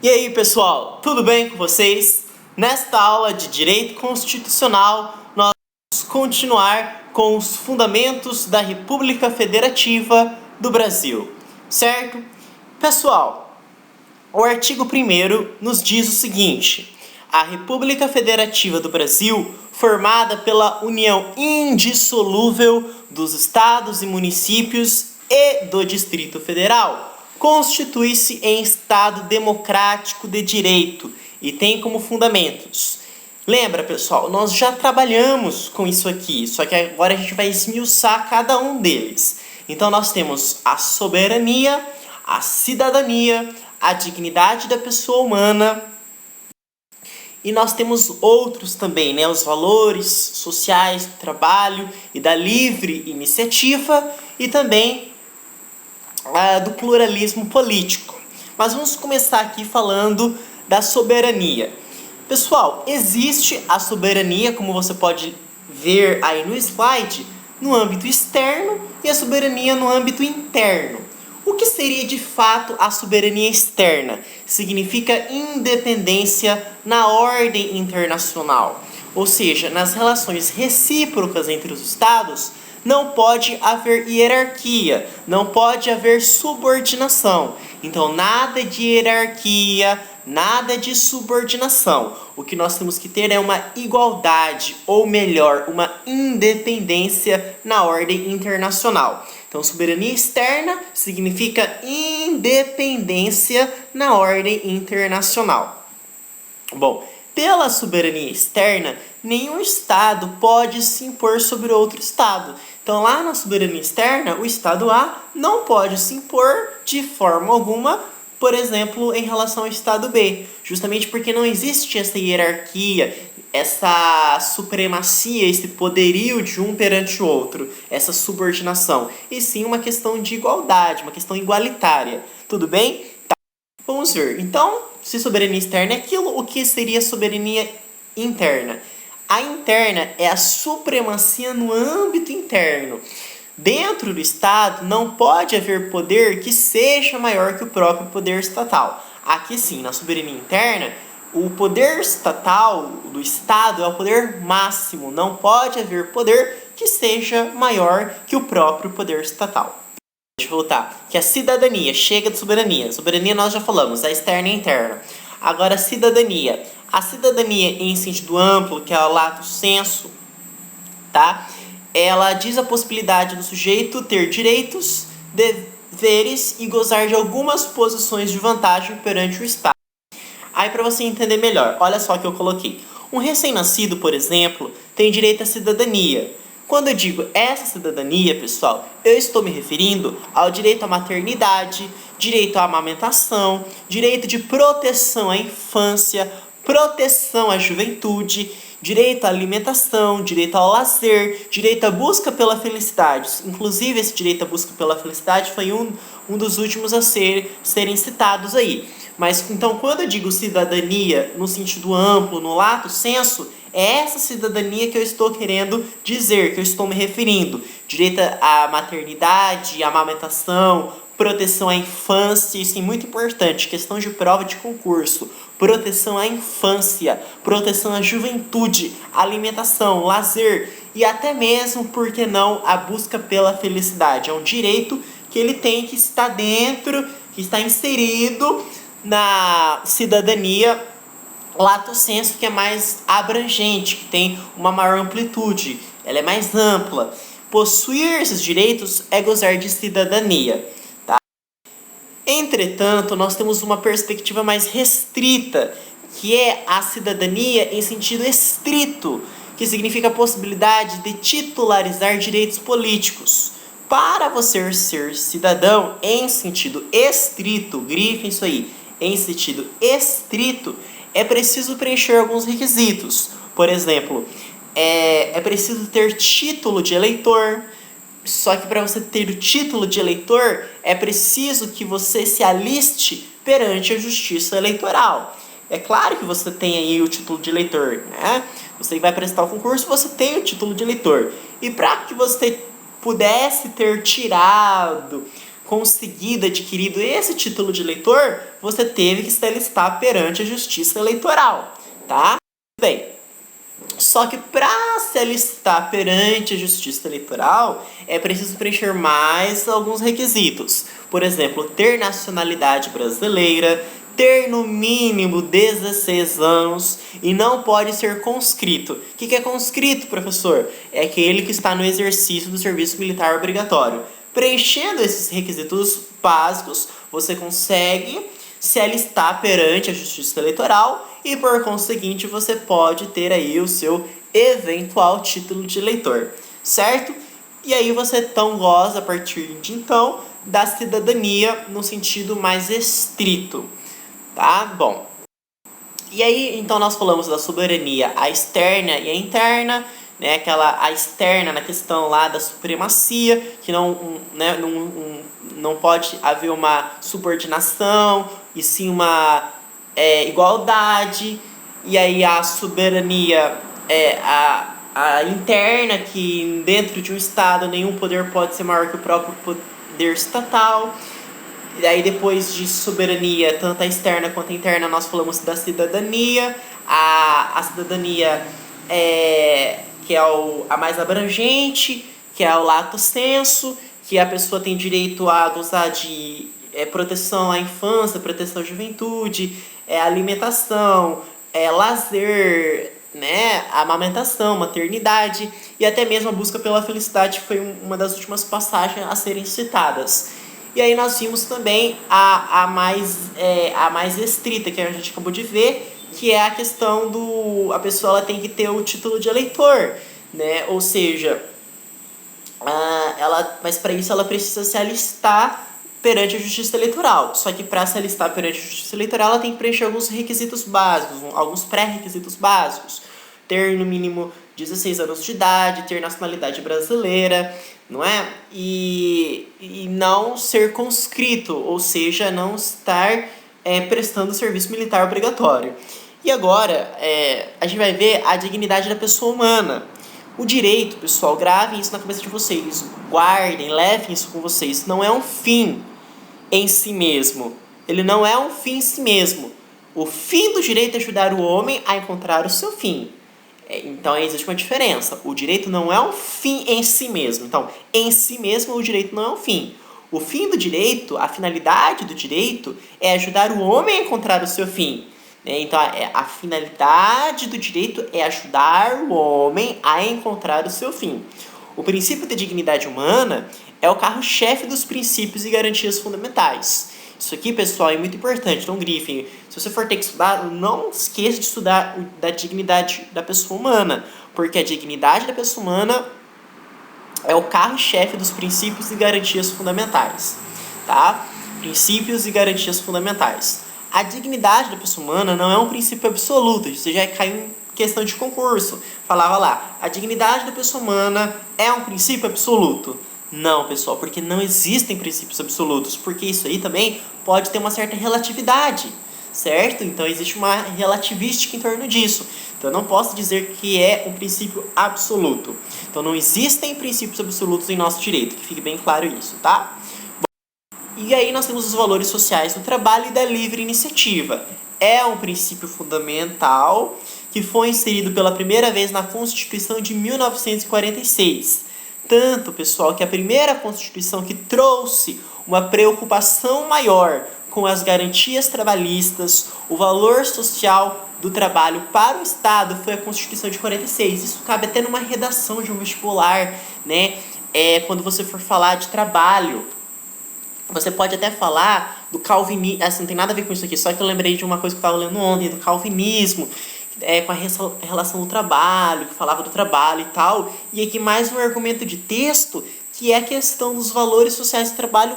E aí, pessoal, tudo bem com vocês? Nesta aula de Direito Constitucional, nós vamos continuar com os fundamentos da República Federativa do Brasil, certo? Pessoal, o artigo 1º nos diz o seguinte: a República Federativa do Brasil, formada pela união indissolúvel dos estados e municípios e do Distrito Federal, constitui-se em Estado democrático de direito e tem como fundamentos. Lembra, pessoal, nós já trabalhamos com isso aqui, só que agora a gente vai esmiuçar cada um deles. Então nós temos a soberania, a cidadania, a dignidade da pessoa humana, e nós temos outros também, né? Os valores sociais do trabalho e da livre iniciativa e também do pluralismo político. Mas vamos começar aqui falando da soberania. Pessoal, existe a soberania, como você pode ver aí no slide, no âmbito externo e a soberania no âmbito interno. O que seria de fato a soberania externa? Significa independência na ordem internacional. Ou seja, nas relações recíprocas entre os estados, não pode haver hierarquia, não pode haver subordinação. Então, nada de hierarquia, nada de subordinação. O que nós temos que ter é uma igualdade, ou melhor, uma independência na ordem internacional. Então, soberania externa significa independência na ordem internacional. Bom, pela soberania externa, nenhum Estado pode se impor sobre outro Estado. Então, lá na soberania externa, o Estado A não pode se impor de forma alguma, por exemplo, em relação ao Estado B. Justamente porque não existe essa hierarquia, essa supremacia, esse poderio de um perante o outro, essa subordinação. E sim uma questão de igualdade, uma questão igualitária. Tudo bem? Tá. Vamos ver. Então, se soberania externa é aquilo, o que seria soberania interna? A interna é a supremacia no âmbito interno. Dentro do Estado não pode haver poder que seja maior que o próprio poder estatal. Aqui sim, na soberania interna, o poder estatal do Estado é o poder máximo. Não pode haver poder que seja maior que o próprio poder estatal. Deixa eu voltar. Que a cidadania, chega de soberania. Soberania nós já falamos, a externa e a interna. Agora a cidadania. A cidadania em sentido amplo, que é o lato sensu, tá? Ela diz a possibilidade do sujeito ter direitos, deveres e gozar de algumas posições de vantagem perante o Estado. Aí, para você entender melhor, olha só o que eu coloquei. Um recém-nascido, por exemplo, tem direito à cidadania. Quando eu digo essa cidadania, pessoal, eu estou me referindo ao direito à maternidade, direito à amamentação, direito de proteção à infância, proteção à juventude, direito à alimentação, direito ao lazer, direito à busca pela felicidade. Inclusive, esse direito à busca pela felicidade foi um dos últimos a serem citados aí. Mas, então, quando eu digo cidadania no sentido amplo, no lato sensu, é essa cidadania que eu estou querendo dizer, que eu estou me referindo. Direito à maternidade, à amamentação, proteção à infância, isso é muito importante, questão de prova de concurso. Proteção à infância, proteção à juventude, alimentação, lazer e até mesmo, por que não, a busca pela felicidade. É um direito que ele tem, que está dentro, que está inserido na cidadania lato sensu, que é mais abrangente, que tem uma maior amplitude, ela é mais ampla. Possuir esses direitos é gozar de cidadania. Entretanto, nós temos uma perspectiva mais restrita, que é a cidadania em sentido estrito, que significa a possibilidade de titularizar direitos políticos. Para você ser cidadão em sentido estrito, grifem isso aí, em sentido estrito, é preciso preencher alguns requisitos. Por exemplo, é preciso ter título de eleitor. Só que para você ter o título de eleitor, é preciso que você se aliste perante a justiça eleitoral. É claro que você tem aí o título de eleitor, né? Você vai prestar o concurso, você tem o título de eleitor. E para que você pudesse ter tirado, conseguido, adquirido esse título de eleitor, você teve que se alistar perante a Justiça Eleitoral, tá? Bem, só que para se alistar perante a Justiça Eleitoral, é preciso preencher mais alguns requisitos. Por exemplo, ter nacionalidade brasileira, ter no mínimo 16 anos e não pode ser conscrito. O que é conscrito, professor? É aquele que está no exercício do serviço militar obrigatório. Preenchendo esses requisitos básicos, você consegue se alistar perante a Justiça Eleitoral e, por conseguinte, você pode ter aí o seu eventual título de eleitor, certo? E aí você então goza, a partir de então, da cidadania no sentido mais estrito, tá? Bom, e aí então nós falamos da soberania, a externa e a interna, né? A externa na questão lá da supremacia, que não pode haver uma subordinação, e sim uma igualdade. E aí a soberania é a interna, que dentro de um Estado nenhum poder pode ser maior que o próprio poder estatal. E aí depois de soberania, tanto a externa quanto a interna, nós falamos da cidadania. A cidadania que é a mais abrangente, que é o lato sensu, que a pessoa tem direito a gozar de proteção à infância, proteção à juventude, alimentação, lazer, né, amamentação, maternidade e até mesmo a busca pela felicidade, que foi uma das últimas passagens a serem citadas. E aí nós vimos também a mais estrita, que a gente acabou de ver, que é a questão a pessoa ela tem que ter o título de eleitor, né? Ou seja, mas para isso ela precisa se alistar perante a Justiça Eleitoral. Só que para se alistar perante a Justiça Eleitoral, ela tem que preencher alguns requisitos básicos, alguns pré-requisitos básicos. Ter no mínimo 16 anos de idade, ter nacionalidade brasileira, não é? E não ser conscrito, ou seja, não estar prestando serviço militar obrigatório. E agora, a gente vai ver a dignidade da pessoa humana. O direito, pessoal, gravem isso na cabeça de vocês, guardem, levem isso com vocês. Não é um fim em si mesmo. Ele não é um fim em si mesmo. O fim do direito é ajudar o homem a encontrar o seu fim. Então, existe uma diferença. O direito não é um fim em si mesmo. Então, em si mesmo, o direito não é um fim. O fim do direito, a finalidade do direito, é ajudar o homem a encontrar o seu fim. Então, a finalidade do direito é ajudar o homem a encontrar o seu fim. O princípio da dignidade humana é o carro-chefe dos princípios e garantias fundamentais. Isso aqui, pessoal, é muito importante, então grifem. Se você for ter que estudar, não esqueça de estudar da dignidade da pessoa humana, porque a dignidade da pessoa humana é o carro-chefe dos princípios e garantias fundamentais, tá? Princípios e garantias fundamentais. A dignidade da pessoa humana não é um princípio absoluto, isso já caiu em questão de concurso. Falava lá, a dignidade da pessoa humana é um princípio absoluto. Não, pessoal, porque não existem princípios absolutos, porque isso aí também pode ter uma certa relatividade, certo? Então existe uma relativística em torno disso. Então eu não posso dizer que é um princípio absoluto. Então não existem princípios absolutos em nosso direito, que fique bem claro isso, tá? E aí nós temos os valores sociais do trabalho e da livre iniciativa. É um princípio fundamental que foi inserido pela primeira vez na Constituição de 1946. Tanto, pessoal, que a primeira Constituição que trouxe uma preocupação maior com as garantias trabalhistas, o valor social do trabalho para o Estado foi a Constituição de 46. Isso cabe até numa redação de um vestibular, né? Quando você for falar de trabalho. Você pode até falar do calvinismo, assim, não tem nada a ver com isso aqui, só que eu lembrei de uma coisa que eu estava lendo ontem, do calvinismo, com a relação do trabalho, que falava do trabalho e tal. E aqui mais um argumento de texto, que é a questão dos valores sociais do trabalho,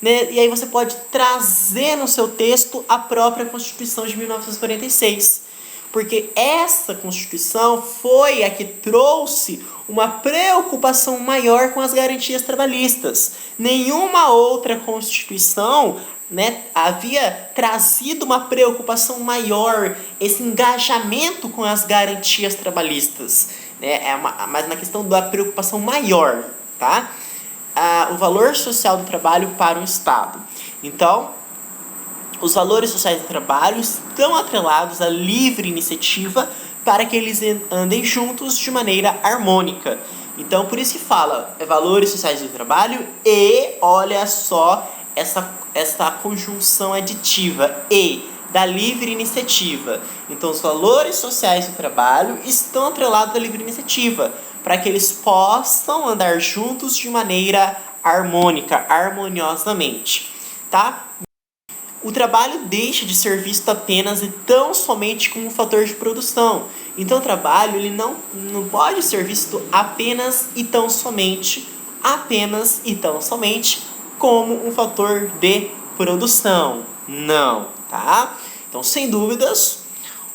né, e aí você pode trazer no seu texto a própria Constituição de 1946. Porque essa Constituição foi a que trouxe uma preocupação maior com as garantias trabalhistas. Nenhuma outra Constituição, né, havia trazido uma preocupação maior, esse engajamento com as garantias trabalhistas, né, mas na questão da preocupação maior, tá? o valor social do trabalho para o Estado. Então, os valores sociais do trabalho estão atrelados à livre iniciativa para que eles andem juntos de maneira harmônica. Então, por isso que fala valores sociais do trabalho e, olha só, essa conjunção aditiva, e, da livre iniciativa. Então, os valores sociais do trabalho estão atrelados à livre iniciativa, para que eles possam andar juntos de maneira harmônica, harmoniosamente, tá? O trabalho deixa de ser visto apenas e tão somente como um fator de produção. Então, o trabalho ele não pode ser visto apenas e tão somente como um fator de produção. Não, tá? Então, sem dúvidas,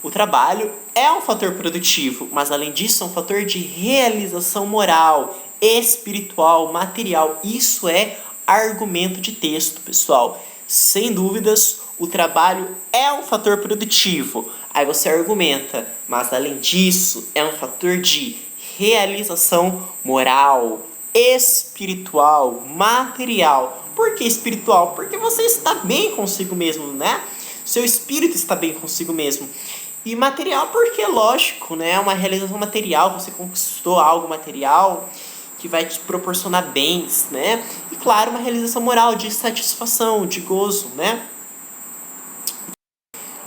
o trabalho é um fator produtivo, mas além disso é um fator de realização moral, espiritual, material. Isso é argumento de texto, pessoal. Sem dúvidas, o trabalho é um fator produtivo. Aí você argumenta, mas além disso, é um fator de realização moral, espiritual, material. Por que espiritual? Porque você está bem consigo mesmo, né? Seu espírito está bem consigo mesmo. E material porque, lógico, né? Uma realização material, você conquistou algo material que vai te proporcionar bens, né? E claro, uma realização moral de satisfação, de gozo, né?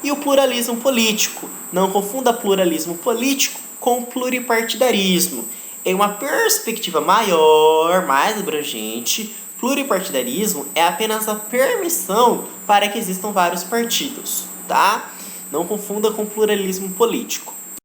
E o pluralismo político. Não confunda pluralismo político com pluripartidarismo. Em uma perspectiva maior, mais abrangente, pluripartidarismo é apenas a permissão para que existam vários partidos, tá? Não confunda com pluralismo político.